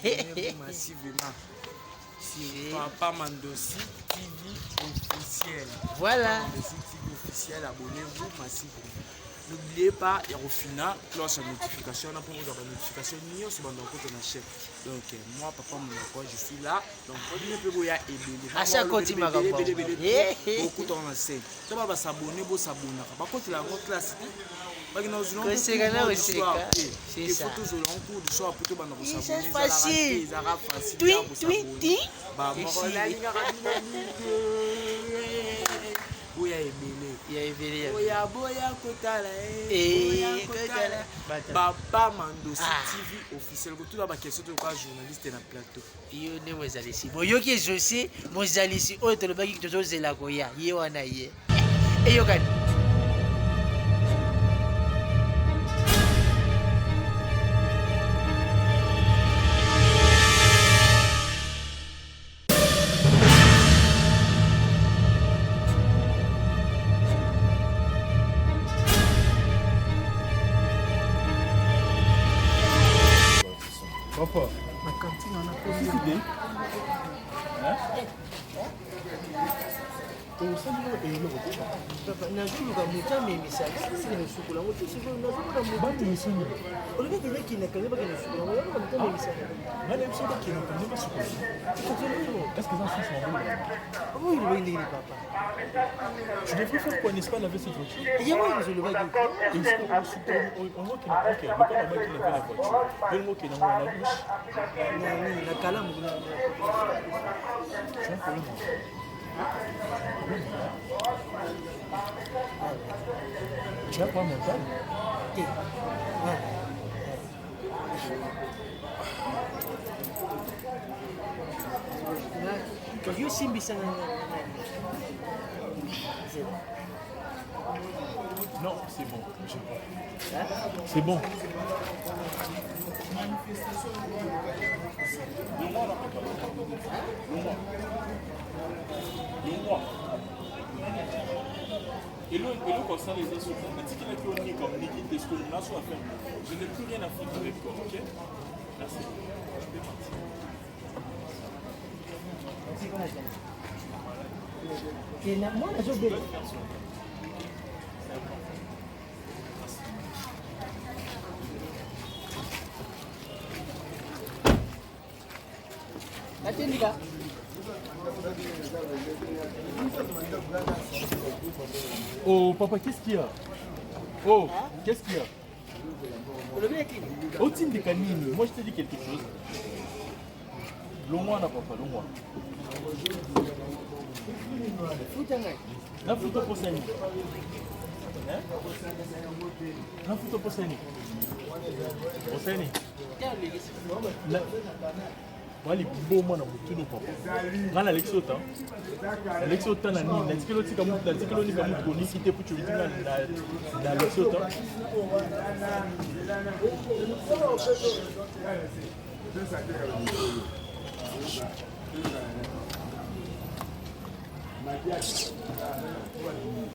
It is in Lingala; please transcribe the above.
abonnez-vous massivement sur Papa Mandossi TV officiel. Voilà. Papa Mandossi TV officiel, abonnez-vous massivement. N'oubliez pas, il y a au final, cloche à notification, on a pour vous avoir notification, ni sur mon compte na chef. Donc, moi, Papa Mandossi, je suis là. Donc, on ne peut pas y aller. À chaque côté, il m'a beaucoup de gens ça va s'abonner, vous s'abonner. Par contre, la votre classe, c'est facile. Tweet. Papa Mandossi TV officiel. Tout la question de quoi journaliste na plateau. Yo ne mozalisi. Boyoki José mozalisi oyo tolobaki tozozela koya. Ye wana ye. Eyo kani. Papa, Ma cantine en a pas idée. Papa, nazoluka moto amemisa sili na suku lango te sikoyo nazomona Batu misuni. olobi kende kinaka nde bakende suku lango yango moto amemisa Ngana biso da kino kende ba suku. Est-ce que ça c'est son bon? oyo lobai ndenge papa Tu devrais faire quoi, n'est-ce pas, laver cette voiture? yango oyo ezolobaki Il faut qu'on supprime, on voit qu'il n'a pas qu'il lavait la voiture. Il voit qu'il a la bouche. na kalamu C'est un problème. Tu as pas mon temps? te koki osimbisanga Non, c'est bon. C'est bon. Et le constat les insultes, je n'ai plus rien à foutre avec toi, ok? Merci. moi nazobela atendika Oh, papa, qu'est-ce qu'il y a? Oh, qu'est-ce qu'il y a? Oh, Tim de Canine, moi je te dis quelque chose. Long-moi, papa, long-moi. Na futa posani. Hein? Na futa posani. Posani. Wali bomo na mutulu papa. Ngana Alexota. Alexota na nini? Na tikelo tika mutu, na tikelo nika mutu koni kite puchu vitinga na Alexota.